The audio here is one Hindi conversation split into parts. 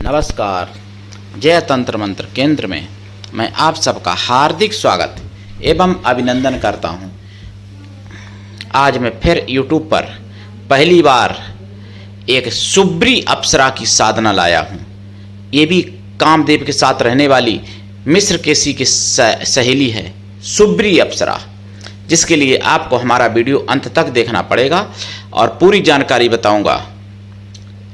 नमस्कार। जय तंत्र मंत्र केंद्र में मैं आप सबका हार्दिक स्वागत एवं अभिनंदन करता हूं। आज मैं फिर YouTube पर पहली बार एक सुब्री अप्सरा की साधना लाया हूं। ये भी कामदेव के साथ रहने वाली मिस्र केसी की सहेली है सुब्री अप्सरा, जिसके लिए आपको हमारा वीडियो अंत तक देखना पड़ेगा और पूरी जानकारी बताऊंगा।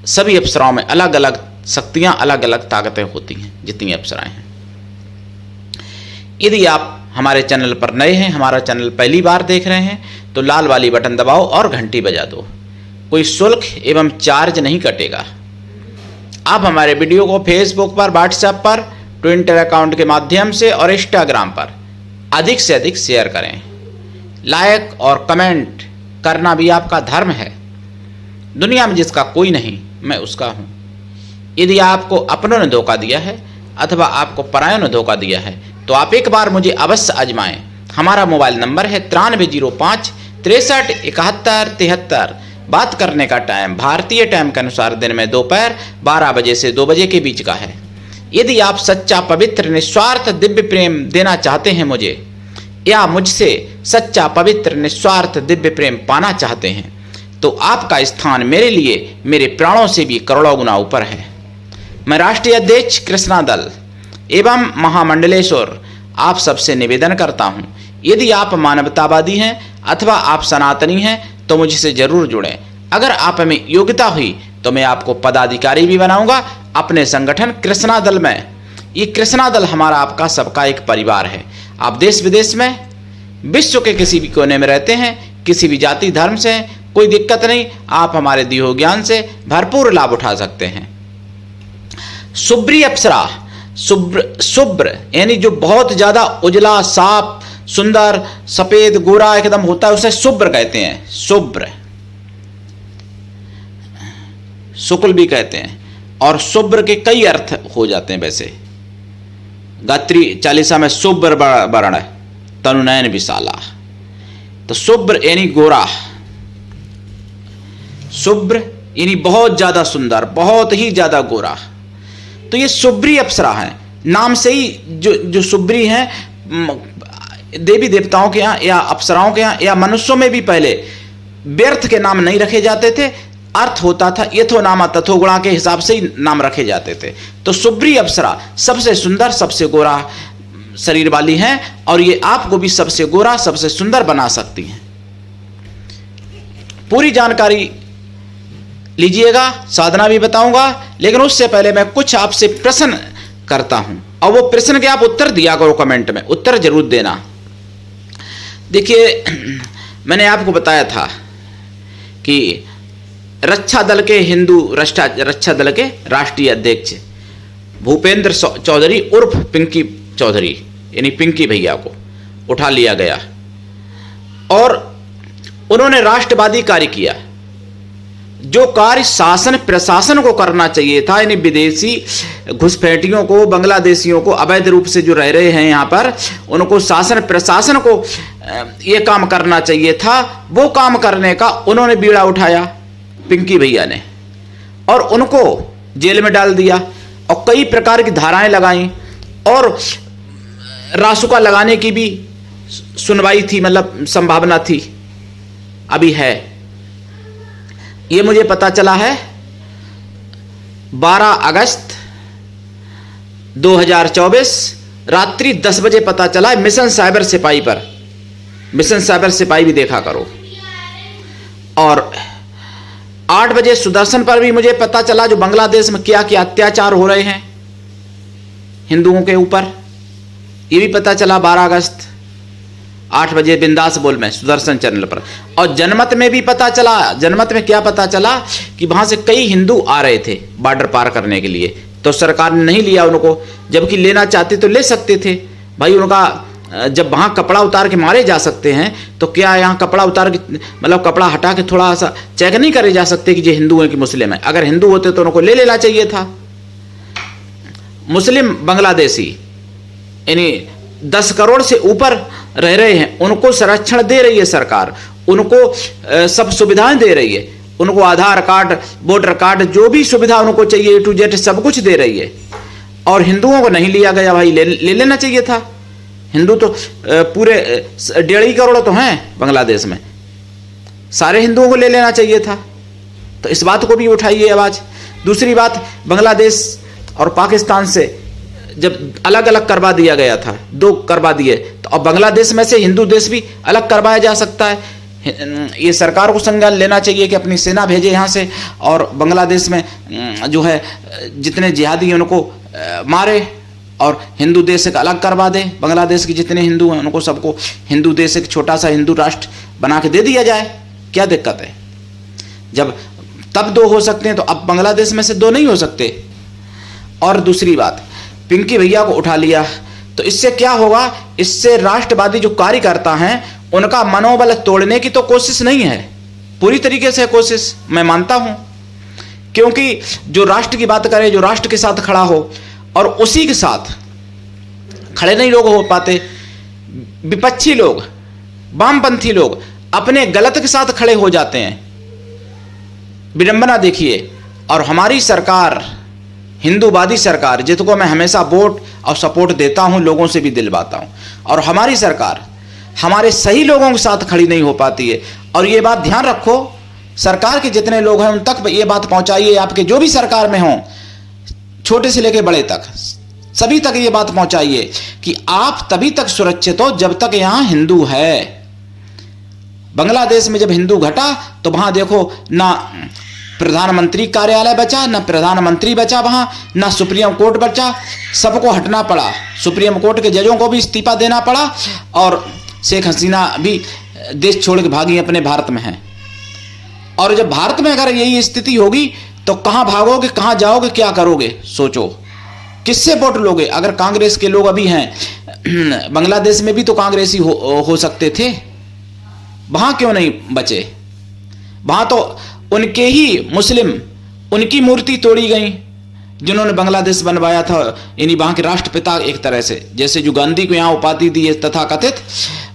सभी अप्सराओं में अलग अलग शक्तियां, अलग अलग ताकतें होती हैं जितनी अप्सराएं हैं। यदि आप हमारे चैनल पर नए हैं, हमारा चैनल पहली बार देख रहे हैं, तो लाल वाली बटन दबाओ और घंटी बजा दो। कोई शुल्क एवं चार्ज नहीं कटेगा। आप हमारे वीडियो को फेसबुक पर, व्हाट्सएप पर, ट्विटर अकाउंट के माध्यम से और इंस्टाग्राम पर अधिक से अधिक शेयर करें। लाइक और कमेंट करना भी आपका धर्म है। दुनिया में जिसका कोई नहीं, मैं उसका हूं। यदि आपको अपनों ने धोखा दिया है अथवा आपको परायों ने धोखा दिया है, तो आप एक बार मुझे अवश्य आजमाएं। हमारा मोबाइल नंबर है 9305 63 71 73। बात करने का टाइम भारतीय टाइम के अनुसार दिन में दोपहर 12 बजे से 2 बजे के बीच का है। यदि आप सच्चा, पवित्र, निस्वार्थ दिव्य प्रेम देना चाहते हैं मुझे, या मुझसे सच्चा, पवित्र, निस्वार्थ दिव्य प्रेम पाना चाहते हैं, तो आपका स्थान मेरे लिए मेरे प्राणों से भी करोड़ों गुना ऊपर है। मैं राष्ट्रीय अध्यक्ष कृष्णा दल एवं महामंडलेश्वर आप सबसे निवेदन करता हूं, यदि आप मानवतावादी हैं अथवा आप सनातनी हैं तो मुझसे जरूर जुड़ें। अगर आप में योग्यता हुई तो मैं आपको पदाधिकारी भी बनाऊंगा अपने संगठन कृष्णा दल में। ये कृष्णा दल हमारा, आपका, सबका एक परिवार है। आप देश विदेश में, विश्व के किसी भी कोने में रहते हैं, किसी भी जाति धर्म से, कोई दिक्कत नहीं। आप हमारे दिए हुए ज्ञान से भरपूर लाभ उठा सकते हैं। सुब्री अप्सरा, शुभ्र यानी जो बहुत ज्यादा उजला, साफ, सुंदर, सफेद, गोरा एकदम होता है, उसे शुभ्र कहते हैं। शुभ्र, शुक्ल भी कहते हैं। और शुभ्र के कई अर्थ हो जाते हैं। वैसे गायत्री चालीसा में शुभ्र वर्ण तनुनयन विशाला, तो शुभ्र यानी गोरा, शुभ्र यानी बहुत ज्यादा सुंदर, बहुत ही ज्यादा गोरा। तो ये सुब्री अप्सरा है। नाम से ही जो सुब्री हैं, देवी देवताओं के यहाँ या अप्सराओं के यहाँ या मनुष्यों में भी पहले व्यर्थ के नाम नहीं रखे जाते थे। अर्थ होता था यथो नामा तथो गुणा के हिसाब से ही नाम रखे जाते थे। तो सुब्री अप्सरा सबसे सुंदर, सबसे गोरा शरीर वाली हैं और ये आपको भी सबसे गोरा, सबसे सुंदर बना सकती हैं। पूरी जानकारी लीजिएगा, साधना भी बताऊंगा, लेकिन उससे पहले मैं कुछ आपसे प्रश्न करता हूं और वो प्रश्न के आप उत्तर दिया करो कमेंट में। उत्तर जरूर देना। देखिए, मैंने आपको बताया था कि रक्षा दल के रक्षा दल के राष्ट्रीय अध्यक्ष भूपेंद्र चौधरी उर्फ पिंकी चौधरी यानी पिंकी भैया को उठा लिया गया और उन्होंने राष्ट्रवादी कार्य किया। जो कार्य शासन प्रशासन को करना चाहिए था, यानी विदेशी घुसपैठियों को, बांग्लादेशियों को, अवैध रूप से जो रह रहे हैं यहाँ पर, उनको शासन प्रशासन को ये काम करना चाहिए था। वो काम करने का उन्होंने बीड़ा उठाया पिंकी भैया ने और उनको जेल में डाल दिया और कई प्रकार की धाराएं लगाई और रासुका लगाने की भी सुनवाई थी, मतलब संभावना थी, अभी है। ये मुझे पता चला है 12 अगस्त 2024 रात्रि 10 बजे पता चला है मिशन साइबर सिपाही पर। मिशन साइबर सिपाही भी देखा करो। और 8 बजे सुदर्शन पर भी मुझे पता चला, जो बांग्लादेश में क्या क्या अत्याचार हो रहे हैं हिंदुओं के ऊपर, ये भी पता चला 12 अगस्त 8 बजे बिंदास बोल में सुदर्शन चैनल पर। और जनमत में भी पता चला। जनमत में क्या पता चला कि वहां से कई हिंदू आ रहे थे बॉर्डर पार करने के लिए, तो सरकार ने नहीं लिया उनको, जबकि लेना चाहते तो ले सकते थे भाई। उनका जब वहां कपड़ा उतार के मारे जा सकते हैं, तो क्या यहाँ कपड़ा उतार के, मतलब कपड़ा हटा के थोड़ा सा चेक नहीं करे जा सकते कि ये हिंदू है कि मुस्लिम है? अगर हिंदू होते तो उनको ले लेना चाहिए था। मुस्लिम बांग्लादेशी यानी 10 करोड़ से ऊपर रह रहे हैं, उनको संरक्षण दे रही है सरकार, उनको सब सुविधाएं दे रही है उनको आधार कार्ड, वोटर कार्ड, जो भी सुविधा उनको चाहिए A to Z सब कुछ दे रही है। और हिंदुओं को नहीं लिया गया भाई, ले लेना चाहिए था। हिंदू तो पूरे 1.5 करोड़ तो हैं बांग्लादेश में, सारे हिंदुओं को ले लेना चाहिए था। तो इस बात को भी उठाइए आवाज़। दूसरी बात, बांग्लादेश और पाकिस्तान से जब अलग अलग करवा दिया गया था, 2 करवा दिए, तो अब बांग्लादेश में से हिंदू देश भी अलग करवाया जा सकता है। ये सरकार को संज्ञान लेना चाहिए कि अपनी सेना भेजे यहाँ से और बांग्लादेश में जो है जितने जिहादी हैं उनको मारे और हिंदू देश एक अलग करवा दे। बांग्लादेश के जितने हिंदू हैं उनको सबको हिंदू देश एक छोटा सा हिंदू राष्ट्र बना के दे दिया जाए। क्या दिक्कत है? जब तब 2 हो सकते हैं तो अब बांग्लादेश में से 2 नहीं हो सकते। और दूसरी बात, पिंकी भैया को उठा लिया तो इससे क्या होगा? इससे राष्ट्रवादी जो कार्यकर्ता हैं उनका मनोबल तोड़ने की तो कोशिश नहीं है, पूरी तरीके से कोशिश मैं मानता हूं। क्योंकि जो राष्ट्र की बात करे, जो राष्ट्र के साथ खड़ा हो, और उसी के साथ खड़े नहीं लोग हो पाते। विपक्षी लोग, वामपंथी लोग अपने गलत के साथ खड़े हो जाते हैं। विडंबना देखिए। और हमारी सरकार, हिंदूवादी सरकार, जिसको मैं हमेशा वोट और सपोर्ट देता हूं, लोगों से भी दिलवाता हूं, और हमारी सरकार हमारे सही लोगों के साथ खड़ी नहीं हो पाती है। और ये बात ध्यान रखो, सरकार के जितने लोग हैं उन तक ये बात पहुंचाइए, आपके जो भी सरकार में हों, छोटे से लेकर बड़े तक, सभी तक ये बात पहुंचाइए कि आप तभी तक सुरक्षित हो जब तक यहां हिंदू है। बांग्लादेश में जब हिंदू घटा तो वहां देखो ना प्रधानमंत्री कार्यालय बचा, ना प्रधानमंत्री बचा वहां, ना सुप्रीम कोर्ट बचा, सबको हटना पड़ा। सुप्रीम कोर्ट के जजों को भी इस्तीफा देना पड़ा और शेख हसीना भी देश छोड़ के भागी, अपने भारत में हैं। और जब भारत में अगर यही स्थिति होगी तो कहां भागोगे, कहां जाओगे, क्या करोगे? सोचो, किससे वोट लोगे? अगर कांग्रेस के लोग अभी हैं, बांग्लादेश में भी तो कांग्रेसी हो सकते थे, वहां क्यों नहीं बचे? वहां तो उनके ही मुस्लिम, उनकी मूर्ति तोड़ी गई जिन्होंने बांग्लादेश बनवाया था, यानी वहां के राष्ट्रपिता एक तरह से, जैसे जो गांधी को यहाँ उपाधि दी तथा कथित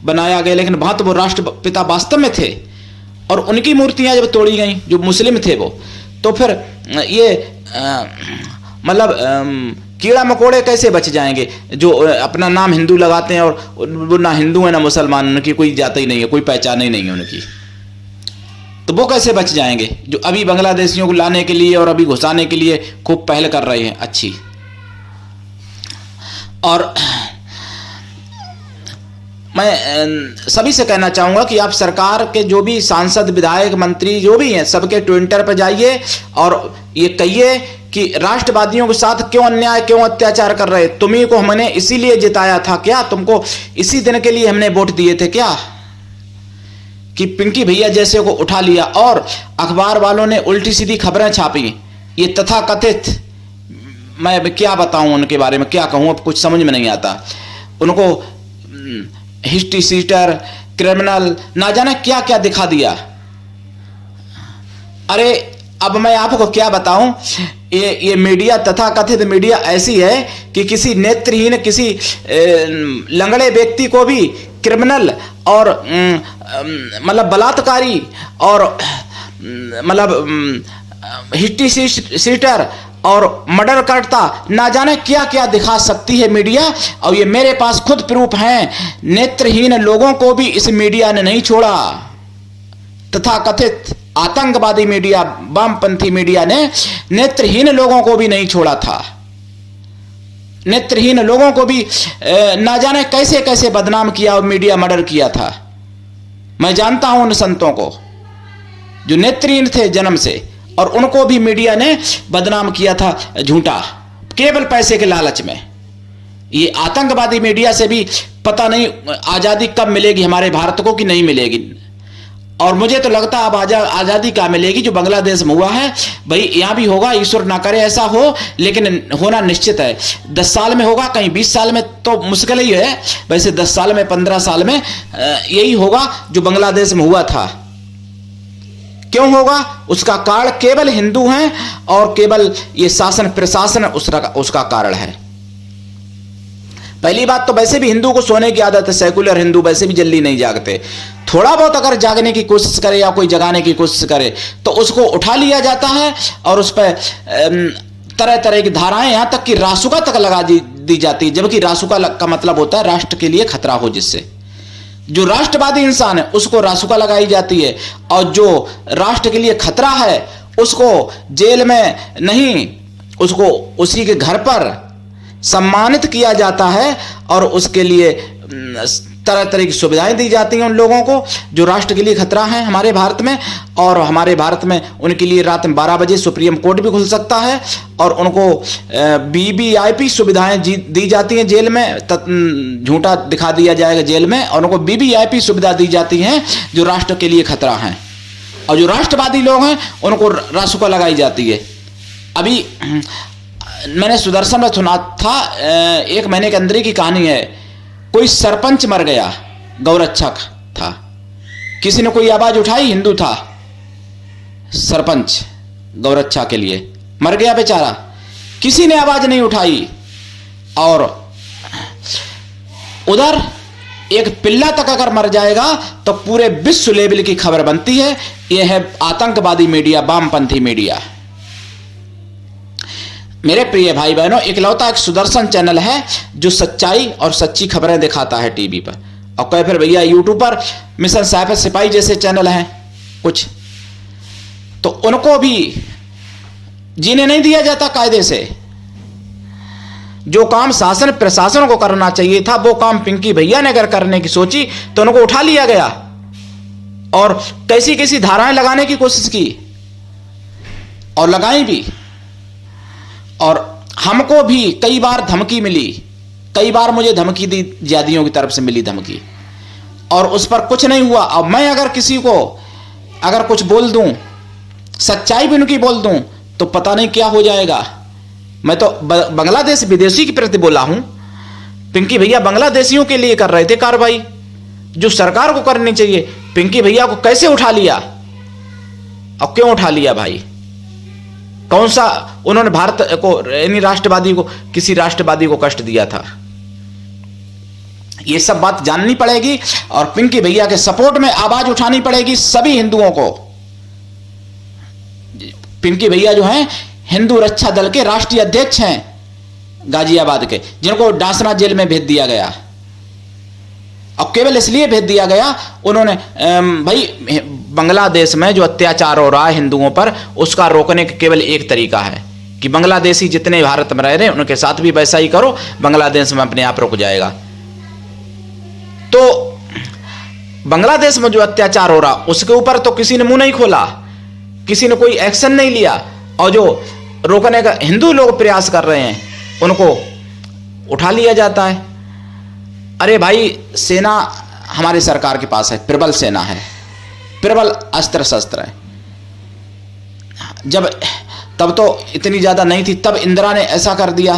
बनाया गया, लेकिन वहां तो वो राष्ट्रपिता वास्तव में थे। और उनकी मूर्तियां जब तोड़ी गई, जो मुस्लिम थे वो, तो फिर ये मतलब कीड़ा मकोड़े कैसे बच जाएंगे जो अपना नाम हिंदू लगाते हैं और वो ना हिंदू है ना मुसलमान, उनकी कोई जात ही नहीं है, कोई पहचान ही नहीं है उनकी, तो वो कैसे बच जाएंगे? जो अभी बांग्लादेशियों को लाने के लिए और अभी घुसाने के लिए खूब पहल कर रहे हैं अच्छी। और मैं सभी से कहना चाहूंगा कि आप सरकार के जो भी सांसद, विधायक, मंत्री जो भी हैं, सबके ट्विटर पर जाइए और ये कहिए कि राष्ट्रवादियों के साथ क्यों अन्याय, क्यों अत्याचार कर रहे? तुम्ही को हमने इसीलिए जिताया था क्या? तुमको इसी दिन के लिए हमने वोट दिए थे क्या कि पिंकी भैया जैसे को उठा लिया? और अखबार वालों ने उल्टी सीधी खबरें छापी, ये तथाकथित, मैं क्या बताऊं उनके बारे में, क्या कहूं, अब कुछ समझ में नहीं आता। उनको हिस्ट्री सीटर, क्रिमिनल, ना जाने क्या क्या दिखा दिया। अरे अब मैं आपको क्या बताऊं, ये मीडिया, तथाकथित मीडिया ऐसी है कि किसी नेत्रहीन, किसी लंगड़े व्यक्ति को भी क्रिमिनल और मतलब बलात्कारी और मतलब हिस्ट्री सीटर और मर्डर करता, ना जाने क्या क्या दिखा सकती है मीडिया। और ये मेरे पास खुद प्रूफ हैं। नेत्रहीन लोगों को भी इस मीडिया ने नहीं छोड़ा। तथाकथित आतंकवादी मीडिया, वामपंथी मीडिया ने नेत्रहीन लोगों को भी नहीं छोड़ा था। नेत्रहीन लोगों को भी ना जाने कैसे कैसे बदनाम किया और मीडिया मर्डर किया था। मैं जानता हूं उन संतों को जो नेत्रहीन थे जन्म से, और उनको भी मीडिया ने बदनाम किया था झूठा, केवल पैसे के लालच में। ये आतंकवादी मीडिया से भी पता नहीं आजादी कब मिलेगी हमारे भारत को कि नहीं मिलेगी। और मुझे तो लगता है अब आजादी कहाँ मिलेगी? जो बांग्लादेश में हुआ है भाई यहाँ भी होगा, ईश्वर ना करे ऐसा हो, लेकिन होना निश्चित है। 10 साल में होगा, कहीं 20 साल में तो मुश्किल ही है, वैसे 10 साल में, 15 साल में यही होगा जो बांग्लादेश में हुआ था। क्यों होगा? उसका कारण केवल हिंदू हैं और केवल ये शासन प्रशासन उसका कारण है। पहली बात तो वैसे भी हिंदू को सोने की आदत है, सेकुलर हिंदू वैसे भी जल्दी नहीं जागते। थोड़ा बहुत अगर जागने की कोशिश करे या कोई जगाने की कोशिश करे तो उसको उठा लिया जाता है और उस पर तरह तरह की धाराएं, यहां तक कि रासुका तक लगा दी जाती है, जबकि रासुका का मतलब होता है राष्ट्र के लिए खतरा हो, जिससे जो राष्ट्रवादी इंसान है उसको रासुका लगाई जाती है, और जो राष्ट्र के लिए खतरा है उसको जेल में नहीं, उसको उसी के घर पर सम्मानित किया जाता है और उसके लिए तरह तरह की सुविधाएं दी जाती हैं उन लोगों को जो राष्ट्र के लिए खतरा है हमारे भारत में। और हमारे भारत में उनके लिए रात में 12 बजे सुप्रीम कोर्ट भी खुल सकता है और उनको वीवीआईपी सुविधाएं दी जाती हैं जेल में, झूठा दिखा दिया जाएगा जेल में, और उनको वीवीआईपी सुविधा दी जाती हैं जो राष्ट्र के लिए खतरा हैं, और जो राष्ट्रवादी लोग हैं उनको रासुका लगाई जाती है। अभी मैंने सुदर्शन में सुना था, 1 महीने के अंदर की कहानी है, कोई सरपंच मर गया, गौरक्षक था, किसी ने कोई आवाज उठाई, हिंदू था सरपंच गौरक्षा के लिए, मर गया बेचारा, किसी ने आवाज नहीं उठाई। और उधर एक पिल्ला तक अगर मर जाएगा तो पूरे विश्व लेवल की खबर बनती है। यह है आतंकवादी मीडिया, वामपंथी मीडिया। मेरे प्रिय भाई बहनों, इकलौता एक सुदर्शन चैनल है जो सच्चाई और सच्ची खबरें दिखाता है टीवी पर। और कहे फिर भैया यूट्यूब पर मिशन साइफर सिपाही जैसे चैनल हैं कुछ, तो उनको भी जीने नहीं दिया जाता कायदे से। जो काम शासन प्रशासन को करना चाहिए था वो काम पिंकी भैया ने अगर करने की सोची तो उनको उठा लिया गया और कैसी कैसी धाराएं लगाने की कोशिश की और लगाई भी। और हमको भी कई बार धमकी मिली, कई बार मुझे धमकी दी, ज्यादियों की तरफ से मिली धमकी, और उस पर कुछ नहीं हुआ। अब मैं अगर किसी को अगर कुछ बोल दूं, सच्चाई भी उनकी बोल दूं, तो पता नहीं क्या हो जाएगा। मैं तो बांग्लादेश विदेशी के प्रति बोला हूं, पिंकी भैया बांग्लादेशियों के लिए कर रहे थे कार्रवाई जो सरकार को करनी चाहिए। पिंकी भैया को कैसे उठा लिया और क्यों उठा लिया भाई? कौन सा उन्होंने भारत को यानी राष्ट्रवादी को, किसी राष्ट्रवादी को कष्ट दिया था? ये सब बात जाननी पड़ेगी और पिंकी भैया के सपोर्ट में आवाज उठानी पड़ेगी सभी हिंदुओं को। पिंकी भैया जो हैं हिंदू रक्षा दल के राष्ट्रीय अध्यक्ष हैं गाजियाबाद के, जिनको डांसना जेल में भेज दिया गया। और केवल इसलिए भेज दिया गया, उन्होंने भाई बांग्लादेश में जो अत्याचार हो रहा है हिंदुओं पर, उसका रोकने का केवल एक तरीका है कि बांग्लादेशी जितने भारत में रह रहे हैं उनके साथ भी वैसा ही करो, बांग्लादेश में अपने आप रुक जाएगा। तो बांग्लादेश में जो अत्याचार हो रहा उसके ऊपर तो किसी ने मुंह नहीं खोला, किसी ने कोई एक्शन नहीं लिया, और जो रोकने का हिंदू लोग प्रयास कर रहे हैं उनको उठा लिया जाता है। अरे भाई, सेना हमारी सरकार के पास है, प्रबल सेना है, प्रबल अस्त्र शस्त्र है। जब तब तो इतनी ज्यादा नहीं थी, तब इंदिरा ने ऐसा कर दिया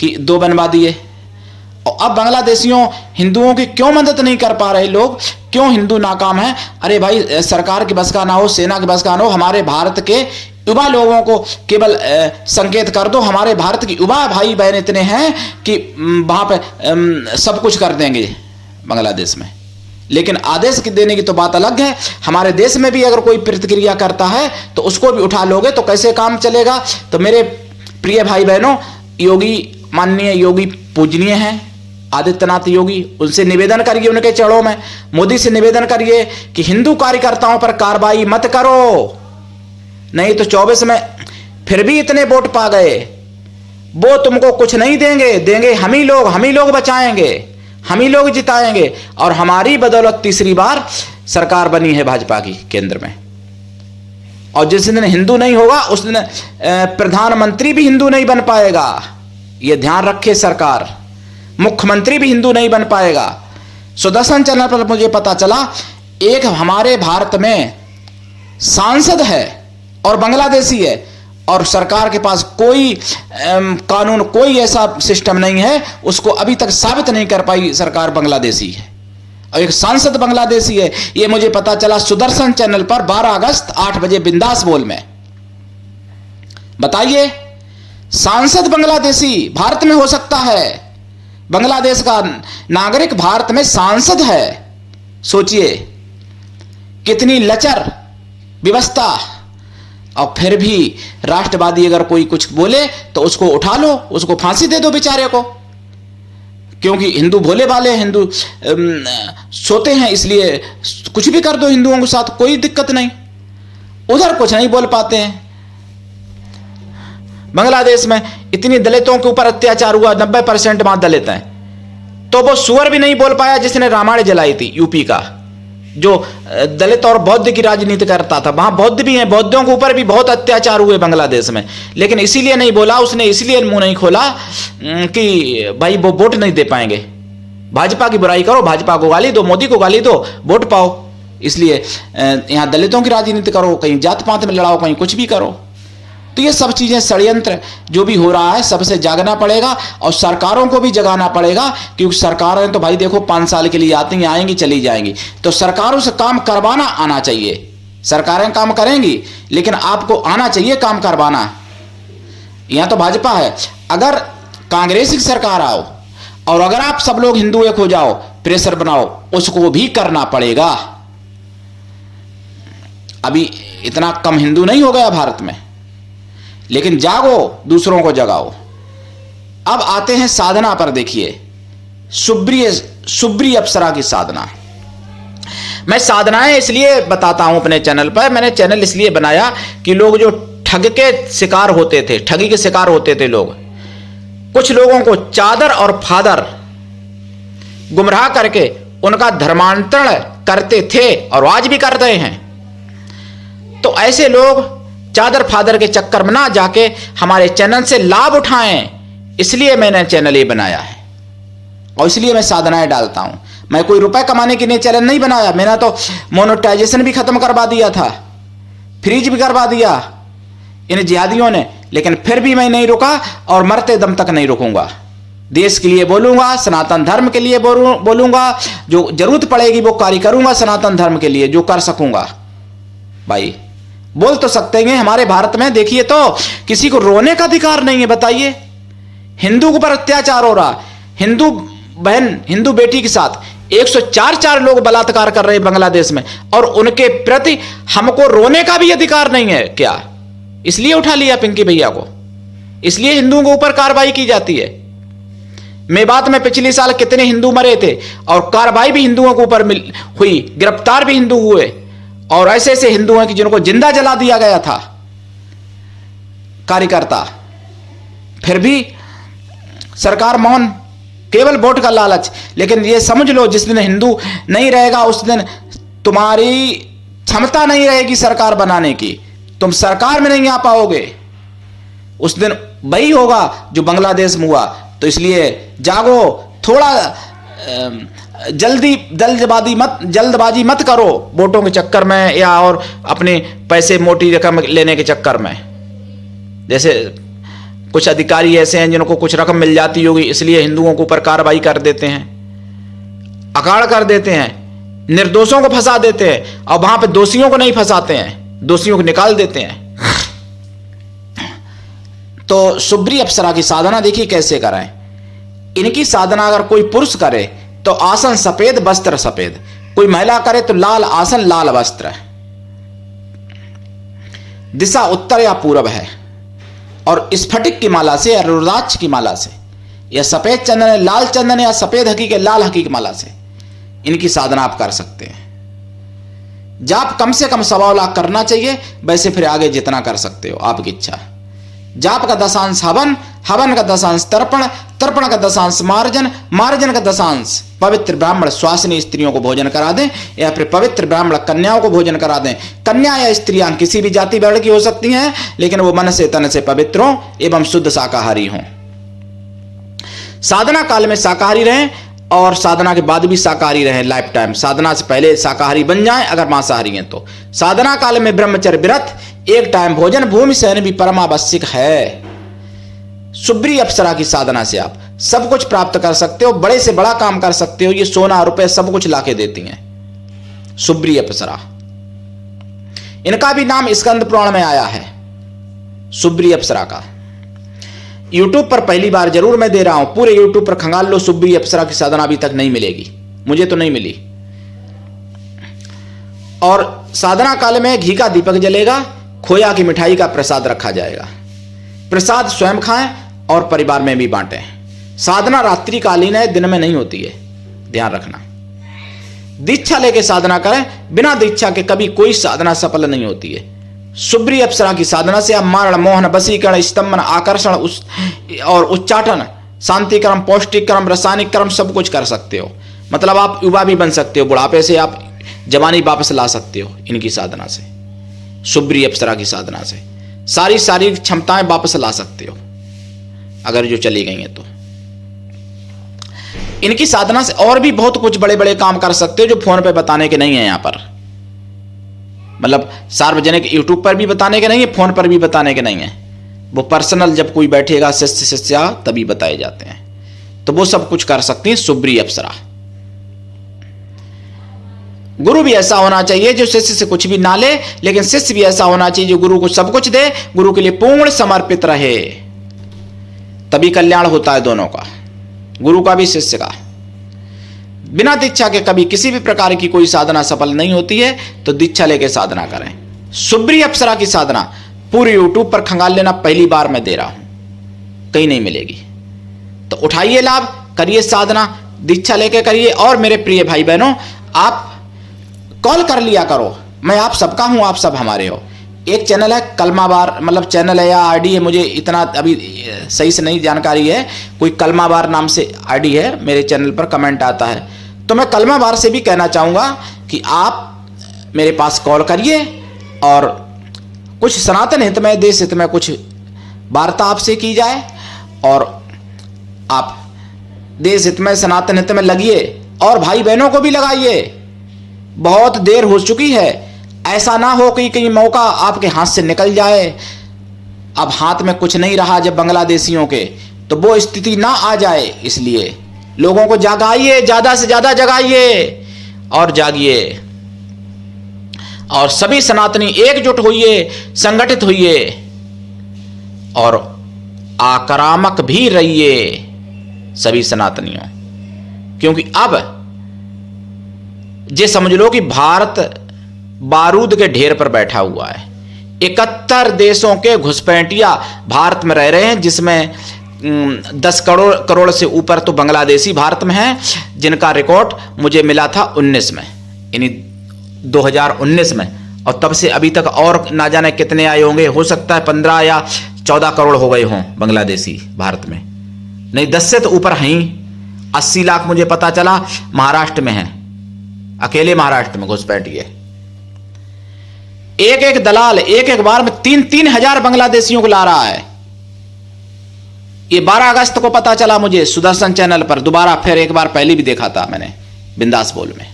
कि 2 बनवा दिए। और अब बांग्लादेशियों हिंदुओं की क्यों मदद नहीं कर पा रहे लोग, क्यों हिंदू नाकाम है? अरे भाई, सरकार की बस का ना हो, सेना की बस का ना हो, हमारे भारत के युवा लोगों को केवल संकेत कर दो। हमारे भारत की युवा भाई बहन इतने हैं कि वहां पे सब कुछ कर देंगे बांग्लादेश में। लेकिन आदेश देने की तो बात अलग है। हमारे देश में भी अगर कोई प्रतिक्रिया करता है तो उसको भी उठा लोगे तो कैसे काम चलेगा? तो मेरे प्रिय भाई बहनों, योगी, माननीय योगी पूजनीय हैं आदित्यनाथ योगी, उनसे निवेदन करिए, उनके चरणों में मोदी से निवेदन करिए कि हिंदू कार्यकर्ताओं पर कार्रवाई मत करो, नहीं तो 24 में फिर भी इतने वोट पा गए, वो तुमको कुछ नहीं देंगे हम ही लोग बचाएंगे, हम ही लोग जिताएंगे। और हमारी बदौलत तीसरी बार सरकार बनी है भाजपा की केंद्र में। और जिस दिन हिंदू नहीं होगा उस दिन प्रधानमंत्री भी हिंदू नहीं बन पाएगा, यह ध्यान रखे सरकार। मुख्यमंत्री भी हिंदू नहीं बन पाएगा। सुदर्शन चैनल पर मुझे पता चला एक हमारे भारत में सांसद है और बांग्लादेशी है, और सरकार के पास कोई कानून, कोई ऐसा सिस्टम नहीं है, उसको अभी तक साबित नहीं कर पाई सरकार बांग्लादेशी है, और एक सांसद बांग्लादेशी है। यह मुझे पता चला सुदर्शन चैनल पर 12 अगस्त 8 बजे बिंदास बोल में। बताइए, सांसद बांग्लादेशी भारत में हो सकता है बांग्लादेश का नागरिक भारत में सांसद है। सोचिए कितनी लचर व्यवस्था। और फिर भी राष्ट्रवादी अगर कोई कुछ बोले तो उसको उठा लो, उसको फांसी दे दो बेचारे को, क्योंकि हिंदू भोले भाले, हिंदू सोते हैं, इसलिए कुछ भी कर दो हिंदुओं के साथ, कोई दिक्कत नहीं। उधर कुछ नहीं बोल पाते हैं। बांग्लादेश में इतनी दलितों के ऊपर अत्याचार हुआ, 90% वहां दलित हैं, तो वो सुअर भी नहीं बोल पाया जिसने रामायण जलाई थी, यूपी का, जो दलित और बौद्ध की राजनीति करता था। वहां बौद्ध भी हैं, बौद्धों के ऊपर भी बहुत अत्याचार हुए बांग्लादेश में, लेकिन इसीलिए नहीं बोला उसने, इसलिए मुंह नहीं खोला कि भाई वो वोट नहीं दे पाएंगे। भाजपा की बुराई करो, भाजपा को गाली दो, मोदी को गाली दो, वोट पाओ। इसलिए यहां दलितों की राजनीति करो, कहीं जात पात में लड़ाओ, कहीं कुछ भी करो। तो ये सब चीजें षड्यंत्र जो भी हो रहा है, सबसे जागना पड़ेगा और सरकारों को भी जगाना पड़ेगा, क्योंकि सरकारें तो भाई देखो 5 साल के लिए आती हैं, आएंगी चली जाएंगी, तो सरकारों से काम करवाना आना चाहिए। सरकारें काम करेंगी लेकिन आपको आना चाहिए काम करवाना। यहां तो भाजपा है, अगर कांग्रेस की सरकार आओ और अगर आप सब लोग हिंदू एक हो जाओ, प्रेशर बनाओ, उसको भी करना पड़ेगा। अभी इतना कम हिंदू नहीं हो गया भारत में, लेकिन जागो, दूसरों को जगाओ। अब आते हैं साधना पर। देखिए सुब्री अप्सरा की साधना। मैं साधनाएं इसलिए बताता हूं अपने चैनल पर, मैंने चैनल इसलिए बनाया कि लोग जो ठग के शिकार होते थे, ठगी के शिकार होते थे लोग, कुछ लोगों को चादर और फादर गुमराह करके उनका धर्मांतरण करते थे और आज भी कर रहे हैं। तो ऐसे लोग चादर फादर के चक्कर में ना जाके हमारे चैनल से लाभ उठाएं, इसलिए मैंने चैनल ये बनाया है और इसलिए मैं साधनाएं डालता हूं। मैं कोई रुपए कमाने के लिए चैनल नहीं बनाया, मैंने तो मोनेटाइजेशन भी खत्म करवा दिया था, फ्रीज भी करवा दिया इन जिहादियों ने, लेकिन फिर भी मैं नहीं रुका और मरते दम तक नहीं रुकूंगा। देश के लिए बोलूंगा, सनातन धर्म के लिए बोलूंगा, जो जरूरत पड़ेगी वो कार्य करूंगा सनातन धर्म के लिए, जो कर सकूंगा। भाई बोल तो सकते हैं, हमारे भारत में देखिए तो किसी को रोने का अधिकार नहीं है। बताइए, हिंदू के ऊपर अत्याचार हो रहा, हिंदू बहन, हिंदू बेटी के साथ 104 लोग बलात्कार कर रहे हैं बांग्लादेश में, और उनके प्रति हमको रोने का भी अधिकार नहीं है क्या? इसलिए उठा लिया पिंकी भैया को, इसलिए हिंदुओं के ऊपर कार्रवाई की जाती है। मेवात में पिछले साल कितने हिंदू मरे थे और कार्रवाई भी हिंदुओं के ऊपर हुई, गिरफ्तार भी हिंदू हुए, और ऐसे ऐसे हिंदू हैं कि जिनको जिंदा जला दिया गया था कार्यकर्ता। फिर भी सरकार मौन, केवल वोट का लालच। लेकिन ये समझ लो, जिस दिन हिंदू नहीं रहेगा उस दिन तुम्हारी क्षमता नहीं रहेगी सरकार बनाने की, तुम सरकार में नहीं आ पाओगे। उस दिन वही होगा जो बांग्लादेश में हुआ। तो इसलिए जागो, थोड़ा जल्दबाजी मत करो वोटों के चक्कर में या और अपने पैसे मोटी रकम लेने के चक्कर में। जैसे कुछ अधिकारी ऐसे हैं जिनको कुछ रकम मिल जाती होगी, इसलिए हिंदुओं के ऊपर कार्रवाई कर देते हैं, अकाड़ कर देते हैं, निर्दोषों को फंसा देते हैं, और वहां पे दोषियों को नहीं फंसाते हैं, दोषियों को निकाल देते हैं। तो सुब्री अप्सरा की साधना देखिए कैसे करें। इनकी साधना अगर कोई पुरुष करे तो आसन सफेद, वस्त्र सफेद, कोई महिला करे तो लाल आसन, लाल वस्त्र, दिशा उत्तर या पूर्व है, और स्फटिक की माला से या रुद्राक्ष की माला से या सफेद चंदन, लाल चंदन या सफेद हकी के लाल हकी की माला से इनकी साधना आप कर सकते हैं। जाप कम से कम 1.25 लाख करना चाहिए, वैसे फिर आगे जितना कर सकते हो आपकी इच्छा। जाप का 10 हवन, हवन का 10 तर्पण, तर्पण का 10 मार्जन, मार्जन का 10 पवित्र ब्राह्मण स्वासिनी स्त्रियों को भोजन करा दें, या फिर पवित्र ब्राह्मण कन्याओं को भोजन करा दें। कन्या या स्त्रियां किसी भी जाति वर्ण की हो सकती हैं, लेकिन वो मन से तन से पवित्र हों एवं शुद्ध शाकाहारी हों। साधना काल में शाकाहारी रहें और साधना के बाद भी शाकाहारी रहें लाइफ टाइम। साधना से पहले शाकाहारी बन जाएं अगर मांसाहारी हैं तो। साधना काल में ब्रह्मचर्य व्रत, एक टाइम भोजन, भूमि शयन भी परमावश्यक है। सुब्री अप्सरा की साधना से आप सब कुछ प्राप्त कर सकते हो, बड़े से बड़ा काम कर सकते हो। ये सोना रुपए सब कुछ लाके देती हैं सुब्री अप्सरा। इनका भी नाम स्कंद पुराण में आया है, सुब्री अप्सरा का। यूट्यूब पर पहली बार जरूर मैं दे रहा हूं, पूरे यूट्यूब पर खंगाल लो, सुब्री अप्सरा की साधना अभी तक नहीं मिलेगी, मुझे तो नहीं मिली। और साधना काल में घी का दीपक जलेगा, खोया की मिठाई का प्रसाद रखा जाएगा। प्रसाद स्वयं खाएं और परिवार में भी बांटें। साधना रात्रिकालीन है, दिन में नहीं होती है, ध्यान रखना। दीक्षा लेके साधना करें, बिना दीक्षा के कभी कोई साधना सफल नहीं होती है। सुब्री अप्सरा की साधना से आप मारण, मोहन, वशीकरण, स्तंभन, आकर्षण और उच्चाटन, शांतिकर्म, पौष्टिक कर्म, रासायनिक कर्म सब कुछ कर सकते हो। मतलब आप युवा भी बन सकते हो, बुढ़ापे से आप जवानी वापस ला सकते हो इनकी साधना से। सुब्री अप्सरा की साधना से सारी शारीरिक क्षमताएं वापस ला सकते हो अगर जो चली गई हैं तो। इनकी साधना से और भी बहुत कुछ बड़े बड़े काम कर सकते हो जो फोन पे बताने के नहीं है, यहां पर मतलब सार्वजनिक यूट्यूब पर भी बताने के नहीं है, फोन पर भी बताने के नहीं है। वो पर्सनल जब कोई बैठेगा शिष्य शिष्या तभी बताए जाते हैं, तो वो सब कुछ कर सकती हैं सुब्री अप्सरा। गुरु भी ऐसा होना चाहिए जो शिष्य से कुछ भी ना ले, लेकिन शिष्य भी ऐसा होना चाहिए जो गुरु को सब कुछ दे, गुरु के लिए पूर्ण समर्पित रहे, तभी कल्याण होता है दोनों का, गुरु का भी शिष्य का। बिना दीक्षा के कभी किसी भी प्रकार की कोई साधना सफल नहीं होती है, तो दीक्षा लेके साधना करें। सुब्री अप्सरा की साधना पूरे यूट्यूब पर खंगाल लेना, पहली बार मैं दे रहा हूं, कहीं नहीं मिलेगी। तो उठाइए लाभ, करिए साधना, दीक्षा लेके करिए। और मेरे प्रिय भाई बहनों, आप कॉल कर लिया करो, मैं आप सबका हूं, आप सब हमारे हो। एक चैनल है कलमाबार, मतलब चैनल है या आईडी है, मुझे इतना अभी सही से नहीं जानकारी है, कोई कलमाबार नाम से आईडी है, मेरे चैनल पर कमेंट आता है। तो मैं कलमाबार से भी कहना चाहूँगा कि आप मेरे पास कॉल करिए और कुछ सनातन हित में, देश हित में कुछ वार्ता आपसे की जाए, और आप देश हित में, सनातन हित में लगिए और भाई बहनों को भी लगाइए। बहुत देर हो चुकी है, ऐसा ना हो कि कहीं मौका आपके हाथ से निकल जाए, अब हाथ में कुछ नहीं रहा जब बांग्लादेशियों के, तो वो स्थिति ना आ जाए। इसलिए लोगों को जगाइए, ज्यादा से ज्यादा जगाइए और जागिए, और सभी सनातनी एकजुट होइए, संगठित होइए और आक्रामक भी रहिए सभी सनातनियों। क्योंकि अब ये समझ लो कि भारत बारूद के ढेर पर बैठा हुआ है। 71 देशों के घुसपैठिया भारत में रह रहे हैं, जिसमें 10 करोड़ से ऊपर तो बांग्लादेशी भारत में हैं, जिनका रिकॉर्ड मुझे मिला था 19 में, यानी 2019 में, और तब से अभी तक और ना जाने कितने आए होंगे, हो सकता है 15 या 14 करोड़ हो गए हों बांग्लादेशी भारत में, नहीं 10 से तो ऊपर हैं। 80 लाख मुझे पता चला महाराष्ट्र में हैं, अकेले महाराष्ट्र में घुसपैठिए। एक एक दलाल एक एक बार में 3-3 हजार बांग्लादेशियों को ला रहा है। ये 12 अगस्त को पता चला मुझे सुदर्शन चैनल पर, दोबारा फिर एक बार पहले भी देखा था मैंने बिंदास बोल में।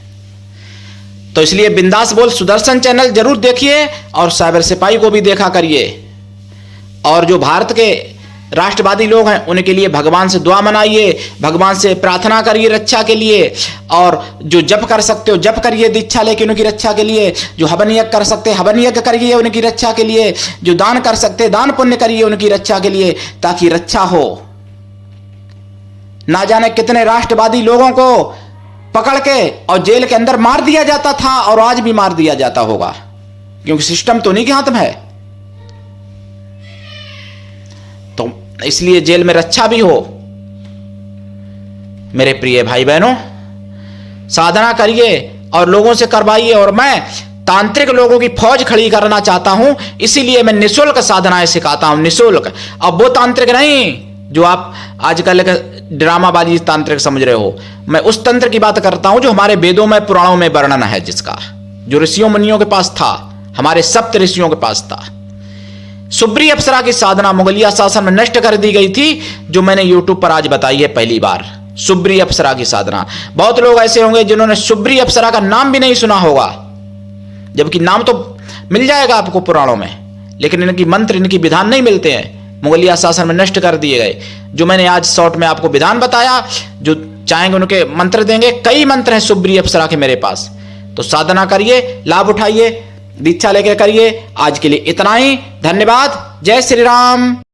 तो इसलिए बिंदास बोल सुदर्शन चैनल जरूर देखिए और साइबर सिपाही को भी देखा करिए। और जो भारत के राष्ट्रवादी लोग हैं उनके लिए भगवान से दुआ मनाइए, भगवान से प्रार्थना करिए रक्षा के लिए, और जो जप कर सकते हो जप करिए दीक्षा लेके उनकी रक्षा के लिए, जो हवन यज्ञ कर सकते हैं हवन यज्ञ करिए उनकी रक्षा के लिए, जो दान कर सकते हैं दान पुण्य करिए उनकी रक्षा के लिए, ताकि रक्षा हो। ना जाने कितने राष्ट्रवादी लोगों को पकड़ के और जेल के अंदर मार दिया जाता था, और आज भी मार दिया जाता होगा, क्योंकि सिस्टम तो उन्हीं के हाथ में है। तो इसलिए जेल में रक्षा भी हो। मेरे प्रिय भाई बहनों, साधना करिए और लोगों से करवाइए। और मैं तांत्रिक लोगों की फौज खड़ी करना चाहता हूं, इसीलिए मैं निःशुल्क साधनाएं सिखाता हूं, निःशुल्क। अब वो तांत्रिक नहीं जो आप आजकल ड्रामाबाजी तांत्रिक समझ रहे हो, मैं उस तंत्र की बात करता हूं जो हमारे वेदों में पुराणों में वर्णन है, जिसका जो ऋषियों मुनियों के पास था, हमारे सप्त ऋषियों के पास था। सुब्री अप्सरा की साधना मुगलिया शासन में नष्ट कर दी गई थी, जो मैंने यूट्यूब पर आज बताई है पहली बार। सुब्री अप्सरा की साधना, बहुत लोग ऐसे होंगे जिन्होंने सुब्री अप्सरा का नाम भी नहीं सुना होगा, जबकि नाम तो मिल जाएगा आपको पुराणों में, लेकिन इनकी मंत्र इनकी विधान नहीं मिलते हैं, मुगलिया शासन में नष्ट कर दिए गए। जो मैंने आज शॉर्ट में आपको विधान बताया, जो चाहेंगे उनके मंत्र देंगे। कई मंत्र हैं सुब्री अप्सरा के मेरे पास। तो साधना करिए, लाभ उठाइए, दीक्षा लेकर करिए। आज के लिए इतना ही, धन्यवाद। जय श्री राम।